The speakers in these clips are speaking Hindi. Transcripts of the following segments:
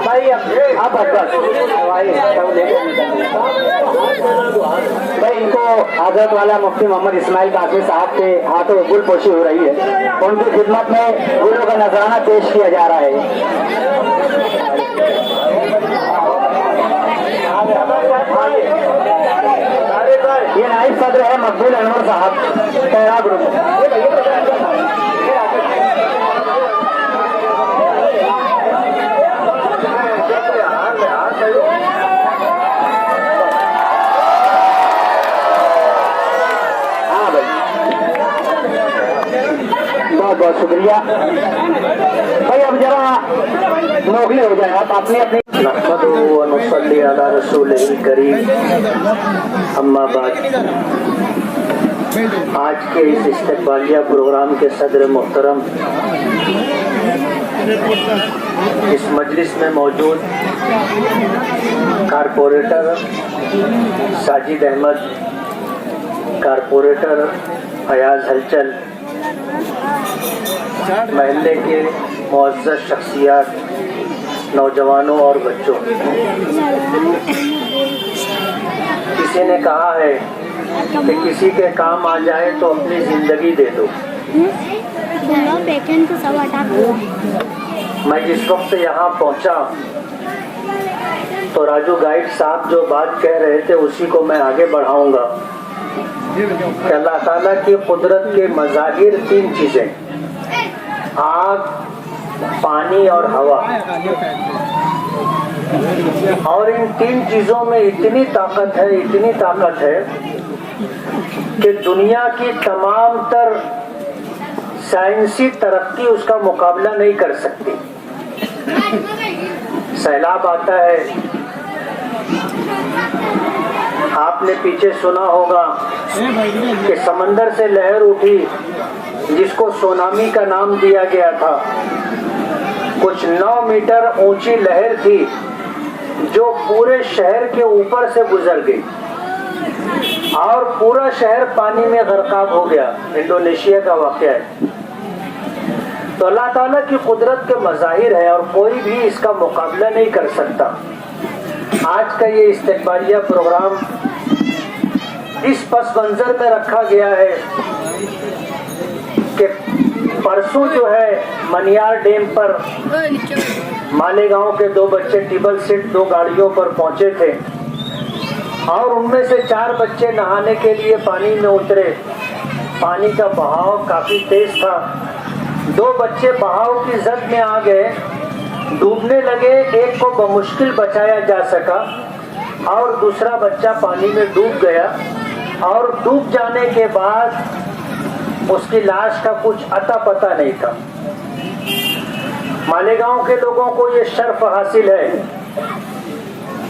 भाई आप भाई इनको हजरत वाला मुफ्ती मोहम्मद इस्माइल कासिम साहब के हाथों गुल पोशी हो रही है, उनकी खिदमत में गुलों का नजराना पेश किया जा रहा है। ये नाइब सदर है मकबूल अनवर साहब तैरा ग्रुप। बहुत बहुत शुक्रिया भाई। अब जरा नौकरी हो जाए, आप अपने अपने नक़्क़दुन्नुसल्ली अला रसूलिल करीम, अम्मा बाद। आज के इस इस्तक़बालिया प्रोग्राम के सदर मोहतरम, इस मजलिस में मौजूद कारपोरेटर साजिद अहमद, कारपोरेटर फयाज हलचल, महल्ले के मुअज़्ज़ज़ शख्सियात, नौजवानों और बच्चों, किसी ने कहा है कि किसी के काम आ जाए तो अपनी जिंदगी दे दो। मैं जिस वक्त यहाँ पहुँचा तो राजू गाइड साहब जो बात कह रहे थे उसी को मैं आगे बढ़ाऊंगा कि अल्लाह ताला की कुदरत के मज़ाहिर तीन चीजें, आग, पानी और हवा, और इन तीन चीजों में इतनी ताकत है कि दुनिया की तमाम तर साइंसी तरक्की उसका मुकाबला नहीं कर सकती। सैलाब आता है, आपने पीछे सुना होगा कि समंदर से लहर उठी जिसको सुनामी का नाम दिया गया था। कुछ 9 मीटर ऊंची लहर थी जो पूरे शहर के ऊपर से गुजर गई और पूरा शहर पानी में गर्काब हो गया। इंडोनेशिया का वाक़या है। तो अल्लाह ताला की कुदरत के मज़ाहिर है और कोई भी इसका मुकाबला नहीं कर सकता। आज का ये इस्तक़बालिया प्रोग्राम इस पस मंजर में रखा गया है कि परसों जो है मनियार डैम पर मालेगांव के 2 बच्चे टिबल सीट 2 गाड़ियों पर पहुंचे थे और उनमें से 4 बच्चे नहाने के लिए पानी में उतरे। पानी का बहाव काफी तेज था। 2 बच्चे बहाव की जद में आ गए, डूबने लगे। एक को बमुश्किल बचाया जा सका और दूसरा बच्चा पानी में डूब गया और डूब जाने के बाद उसकी लाश का कुछ अता पता नहीं था। मालेगांव के लोगों को ये शर्फ हासिल है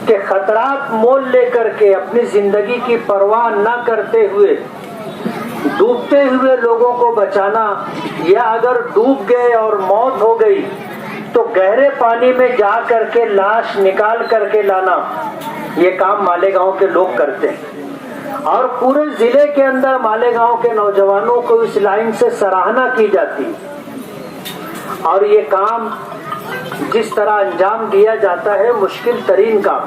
कि खतरात मोल लेकर के अपनी जिंदगी की परवाह न करते हुए डूबते हुए लोगों को बचाना, या अगर डूब गए और मौत हो गई तो गहरे पानी में जा करके लाश निकाल करके लाना, ये काम मालेगांव के लोग करते हैं। और पूरे जिले के अंदर मालेगांव के नौजवानों को इस लाइन से सराहना की जाती है। और ये काम जिस तरह अंजाम दिया जाता है, मुश्किल तरीन काम,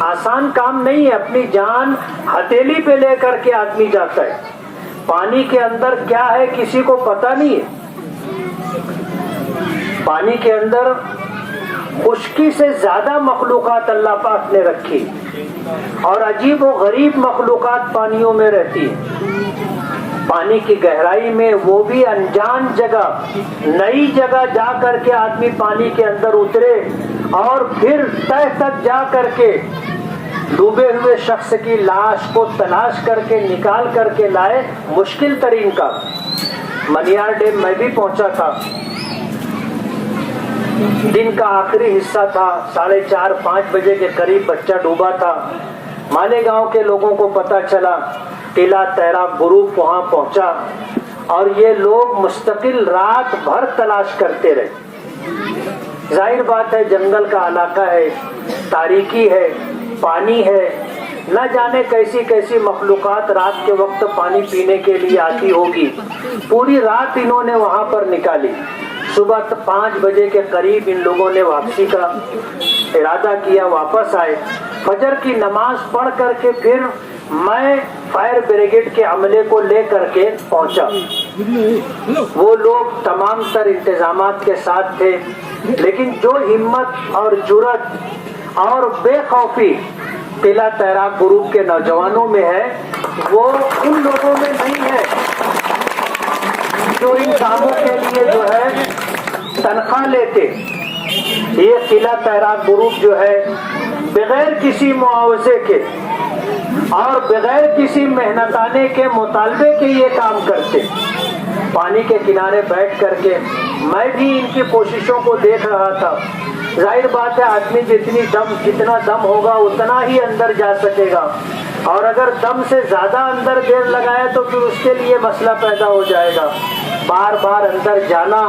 आसान काम नहीं है। अपनी जान हथेली पे लेकर के आदमी जाता है। पानी के अंदर क्या है किसी को पता नहीं है। पानी के अंदर खुश्की से ज्यादा मखलूकात अल्लाह पाक ने रखी और अजीब व गरीब मखलूकात पानियों में रहती है। पानी की गहराई में, वो भी अनजान जगह, नई जगह जा करके आदमी पानी के अंदर उतरे और फिर तह तक जा करके डूबे हुए शख्स की लाश को तलाश करके निकाल करके लाए, मुश्किल तरीन का। मनियार डैम मैं भी पहुंचा था। दिन का आखिरी हिस्सा था, 4:30-5 बजे के करीब बच्चा डूबा था। मालेगांव के लोगों को पता चला, टीला तैरा ग्रुप वहां पहुंचा और ये लोग मुस्तकिल रात भर तलाश करते रहे। जाहिर बात है, जंगल का इलाका है, तारीकी है, पानी है, न जाने कैसी कैसी मखलूकात रात के वक्त पानी पीने के लिए आती होगी। पूरी रात इन्होंने वहां पर निकाली। सुबह 5 बजे के करीब इन लोगों ने वापसी का इरादा किया, वापस आए। फजर की नमाज पढ़ करके फिर मैं फायर ब्रिगेड के अमले को ले करके पहुंचा। वो लोग तमाम तर इंतजामात के साथ थे, लेकिन जो हिम्मत और जुर्रत और बेखौफी किला तैराक ग्रुप के नौजवानों में है, वो उन लोगों में नहीं है जो इन कामों के लिए जो है तनख्वाह लेते। ये किला तैराक ग्रुप जो है बगैर किसी मुआवजे के और बगैर किसी मेहनताने के मुतालबे के ये काम करते। पानी के किनारे बैठ करके मैं भी इनकी कोशिशों को देख रहा था। जाहिर बात है, आदमी जितना दम होगा उतना ही अंदर जा सकेगा, और अगर दम से ज्यादा अंदर देर लगाए तो फिर उसके लिए मसला पैदा हो जाएगा। बार बार अंदर जाना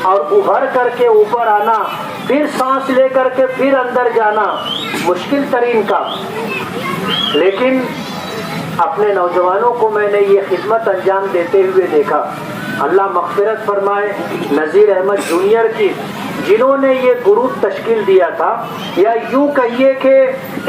और उभर करके ऊपर आना, फिर सांस ले करके फिर अंदर जाना मुश्किल तरीन काम। लेकिन अपने नौजवानों को मैंने ये खिदमत अंजाम देते हुए देखा। अल्लाह मग़फ़िरत फरमाए नज़ीर अहमद जूनियर की, जिन्होंने ये ग्रुप तश्कील दिया था, या यूं कहिए कि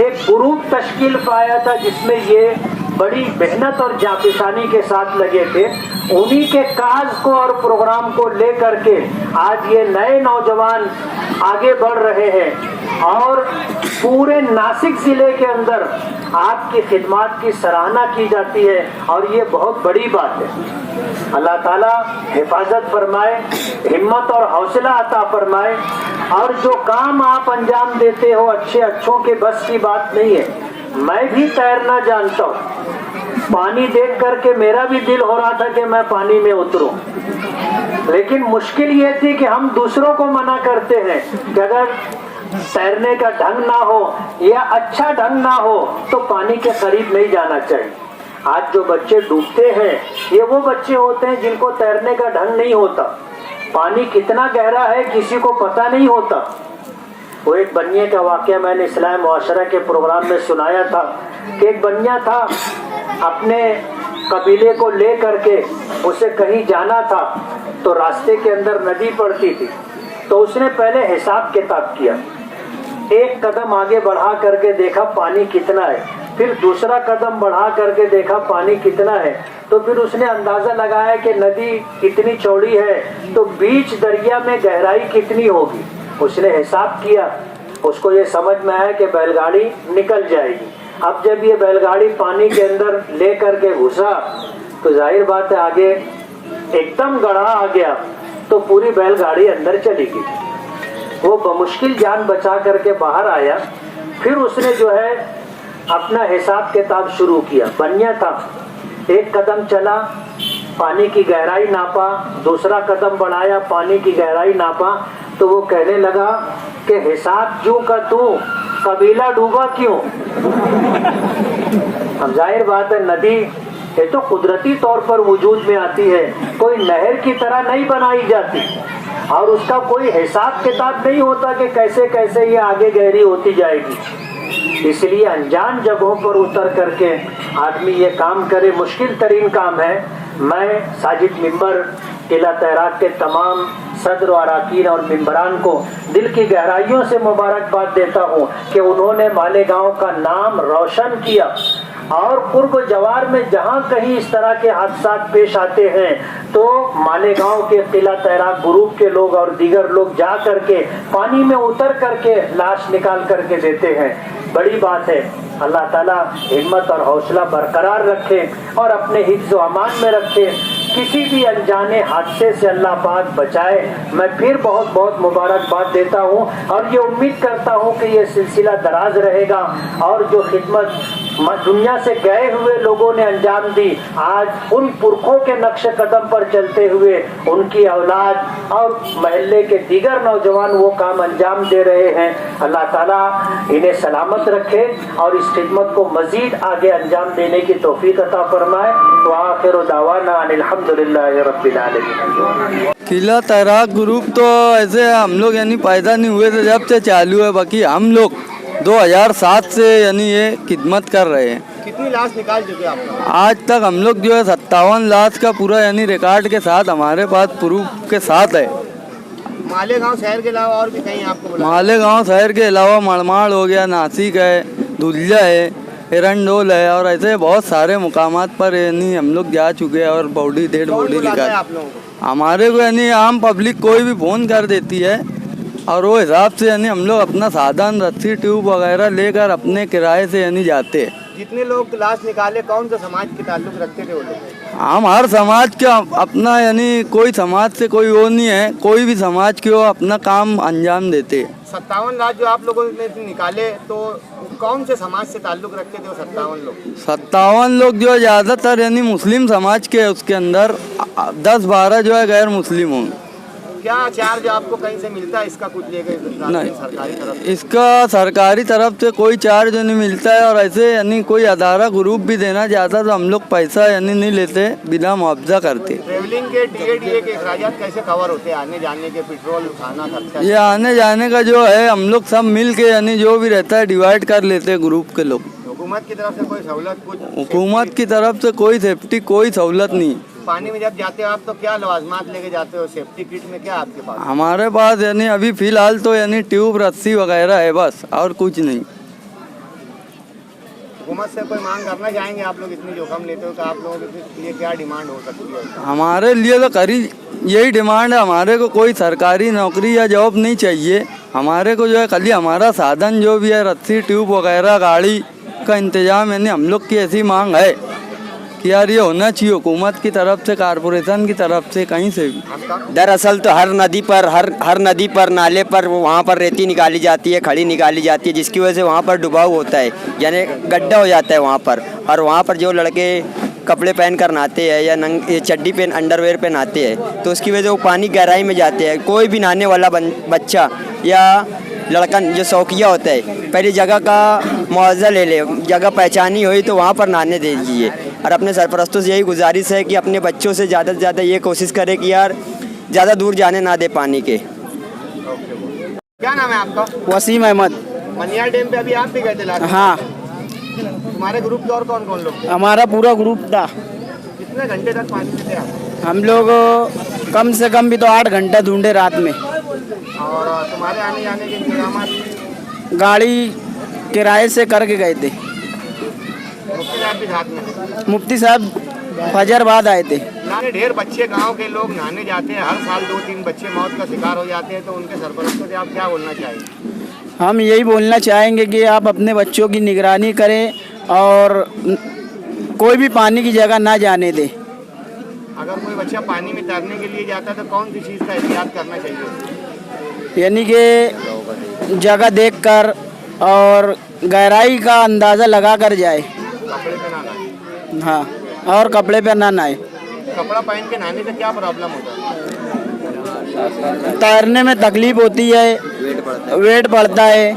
एक ग्रुप तश्कील पाया था जिसमें ये बड़ी मेहनत और जापिशानी के साथ लगे थे। उन्हीं के काज को और प्रोग्राम को लेकर के आज ये नए नौजवान आगे बढ़ रहे हैं और पूरे नासिक जिले के अंदर आपकी खिदमत की सराहना की जाती है, और ये बहुत बड़ी बात है। अल्लाह ताला हिफाजत फरमाए, हिम्मत और हौसला अता फरमाए, और जो काम आप अंजाम देते हो अच्छों के बस की बात नहीं है। मैं भी तैरना जानता हूँ, पानी देख करके मेरा भी दिल हो रहा था कि मैं पानी में उतरूं, लेकिन मुश्किल ये थी कि हम दूसरों को मना करते हैं कि अगर तैरने का ढंग ना हो या अच्छा ढंग ना हो तो पानी के करीब नहीं जाना चाहिए। आज जो बच्चे डूबते हैं ये वो बच्चे होते हैं जिनको तैरने का ढंग नहीं होता। पानी कितना गहरा है किसी को पता नहीं होता। वो एक बनिए का वाकया मैंने इस्लाम मुआशरा के प्रोग्राम में सुनाया था कि एक बनिया था, अपने कबीले को ले करके उसे कहीं जाना था, तो रास्ते के अंदर नदी पड़ती थी, तो उसने पहले हिसाब किताब किया। एक कदम आगे बढ़ा करके देखा पानी कितना है, फिर दूसरा कदम बढ़ा करके देखा पानी कितना है, तो फिर उसने अंदाजा लगाया कि नदी इतनी चौड़ी है तो बीच दरिया में गहराई कितनी होगी। उसने हिसाब किया, उसको ये समझ में आया कि बैलगाड़ी निकल जाएगी। अब जब ये बैलगाड़ी पानी के अंदर ले करके घुसा तो जाहिर बात है आगे एकदम गड्ढा आ गया, तो पूरी बैलगाड़ी अंदर चली गई। वो बमुश्किल जान बचा करके बाहर आया। फिर उसने जो है अपना हिसाब किताब शुरू किया। बनिया था, एक कदम चला, पानी की गहराई नापा, दूसरा कदम बढ़ाया, पानी की गहराई नापा, तो वो कहने लगा कि हिसाब क्यों का तू, कबीला डूबा क्यों। अब जाहिर बात है नदी ये तो कुदरती तौर पर वजूद में आती है, कोई नहर की तरह नहीं बनाई जाती, और उसका कोई हिसाब किताब नहीं होता कि कैसे कैसे ये आगे गहरी होती जाएगी। इसलिए अनजान जगहों पर उतर करके आदमी ये काम करे, मुश्किल तरीन काम है। मैं साजिद मिंबर किला तैराक के तमाम सदर और अरकान और मिंबरान को दिल की गहराइयों से मुबारकबाद देता हूँ कि उन्होंने मालेगांव का नाम रोशन किया, और कुर्ब जवार में जहाँ कहीं इस तरह के हादसा पेश आते हैं तो मालेगांव के किला तैराक ग्रुप के लोग और दीगर लोग जा करके पानी में उतर करके लाश निकाल करके देते हैं। बड़ी बात है। अल्लाह ताला हिम्मत और हौसला बरकरार रखे और अपने हिफ्ज़ व अमान में रखे, किसी भी अनजाने हादसे से अल्लाह पाक बचाए। मैं फिर बहुत बहुत मुबारकबाद देता हूँ और ये उम्मीद करता हूँ कि ये सिलसिला दराज रहेगा, और जो खिदमत दुनिया से गए हुए लोगों ने अंजाम दी, आज उन पुरखों के नक्शे कदम पर चलते हुए उनकी औलाद और महल्ले के दीगर नौजवान वो काम अंजाम दे रहे हैं। अल्लाह ताला इन्हें सलामत रखे और इस खिदमत को मजीद आगे अंजाम देने की तौफीक अता फरमाए। व आखिर दावाना अनिल हम्दुलिल्लाहि रब्बिल आलमीन। किला तैराक ग्रुप तो ऐसे हम लोग यानी पैदा नहीं हुए थे जब से चालू है, बाकी हम लोग 2007 से यानी ये खिदमत कर रहे हैं। कितनी लाश निकाल चुके आप? आज तक हम लोग जो है 57 लाश का पूरा यानी रिकॉर्ड के साथ हमारे पास प्रूफ के साथ है। मालेगांव शहर के अलावा और भी कहीं आपको बुलाया? मालेगांव शहर के अलावा मड़माड़ हो गया, नासिक है, धुलिया है, एरंडोल है और ऐसे बहुत सारे मुकामात पर यानी हम लोग जा चुके हैं और बॉडी डेड कौन बॉडी बुलाता है निकाल आप लोगों को? हमारे को यानी आम पब्लिक कोई भी फ़ोन कर देती है और वो हिसाब से यानी हम लोग अपना साधन रस्सी ट्यूब वगैरह लेकर अपने किराए से यानी जाते हैं। जितने लोग लाश निकाले कौन सा समाज के ताल्लुक रखते थे वो लोग? हम हर समाज का अपना यानी कोई समाज से कोई वो नहीं है, कोई भी समाज के वो अपना काम अंजाम देते हैं। 57 लाश जो आप लोगों ने निकाले तो कौन से समाज से ताल्लुक रखते थे वो 57 लोग? 57 लोग जो है ज़्यादातर यानी मुस्लिम समाज के, उसके अंदर 10-12 जो है गैर मुस्लिम होंगे। क्या चार्ज आपको कहीं से मिलता है इसका कुछ लेकर नहीं। सरकारी तरफ से? इसका सरकारी तरफ से कोई चार्ज नहीं मिलता है और ऐसे यानी कोई अदारा ग्रुप भी देना चाहता तो हम लोग पैसा यानी नहीं लेते, बिना मुआवजा करते। ट्रेवलिंग के DADA के अखराजात कैसे कवर होते हैं? आने जाने के पेट्रोल खाना खर्चा? ये आने जाने का जो है हम लोग सब मिल के यानी जो भी रहता है डिवाइड कर लेते हैं ग्रुप के लोग। हुकूमत की तरफ से कोई सहूलत कुछ? हुकूमत की तरफ से कोई सेफ्टी कोई सहूलत नहीं। पानी में जब जाते हो आप तो क्या लवाजमात लेके जाते हो? सेफ्टी किट में क्या आपके पास? हमारे पास यानी अभी फिलहाल तो यानी ट्यूब रस्सी वगैरह है बस, और कुछ नहीं। हुकूमत से कोई मांग करना चाहेंगे आप लोग? इतनी जोखिम लेते हो तो आप लोगों के लिए क्या डिमांड हो सकती है? हमारे लिए तो करी यही डिमांड है, हमारे को कोई सरकारी नौकरी या जॉब नहीं चाहिए। हमारे को जो है खाली हमारा साधन जो भी है रस्सी ट्यूब वगैरह गाड़ी का इंतजाम, यानी हम लोग की ऐसी मांग है कि यार ये होना चाहिए हुकूमत की तरफ से, कारपोरेशन की तरफ से, कहीं से भी। दरअसल तो हर नदी पर नाले पर वहाँ पर रेती निकाली जाती है, खड़ी निकाली जाती है, जिसकी वजह से वहाँ पर डुबाव होता है, यानी गड्ढा हो जाता है वहाँ पर। और वहाँ पर जो लड़के कपड़े पहन कर नहाते हैं या चड्डी पहन अंडरवेयर पे नहाते हैं तो उसकी वजह से वो पानी गहराई में जाते हैं। कोई भी नहाने वाला बच्चा या लड़का जो शौकिया होता है पहले जगह का मुआवजा ले ले, जगह पहचानी हुई तो वहाँ पर नहाने दे दीजिए। और अपने सरपरस्तों से यही गुजारिश है कि अपने बच्चों से ज़्यादा से ज़्यादा ये कोशिश करें कि यार ज़्यादा दूर जाने ना दे पानी के। क्या नाम है आपका? वसीम अहमद। मनियार डैम पे अभी आप भी गए थे लास्ट? हाँ, तुम्हारे ग्रुप के और कौन कौन लोग थे? हमारा पूरा ग्रुप था। कितने घंटे तक पानी में थे आप? हम लोग कम से कम भी तो 8 घंटे ढूंढे रात में। और तुम्हारे आने जाने के इंतजाम? गाड़ी किराए से करके गए थे। मुफ्ती साहब भी साथ में? मुफ्ती साहब फजर बाद आए थे। नहाने ढेर बच्चे गांव के लोग नहाने जाते हैं, हर साल 2-3 बच्चे मौत का शिकार हो जाते हैं, तो उनके सरपरस्तों से आप क्या बोलना चाहेंगे? हम यही बोलना चाहेंगे कि आप अपने बच्चों की निगरानी करें और कोई भी पानी की जगह ना जाने दें। अगर कोई बच्चा पानी में तैरने के लिए जाता है तो कौन सी चीज़ का एहतियात करना चाहिए? यानी कि जगह देखकर और गहराई का अंदाज़ा लगा कर जाए। कपड़े पे ना नहाए? हाँ, और कपड़े पे ना नहाए। कपड़ा पहन के नहाने से क्या प्रॉब्लम होता है? तैरने में तकलीफ होती है, वेट बढ़ता है।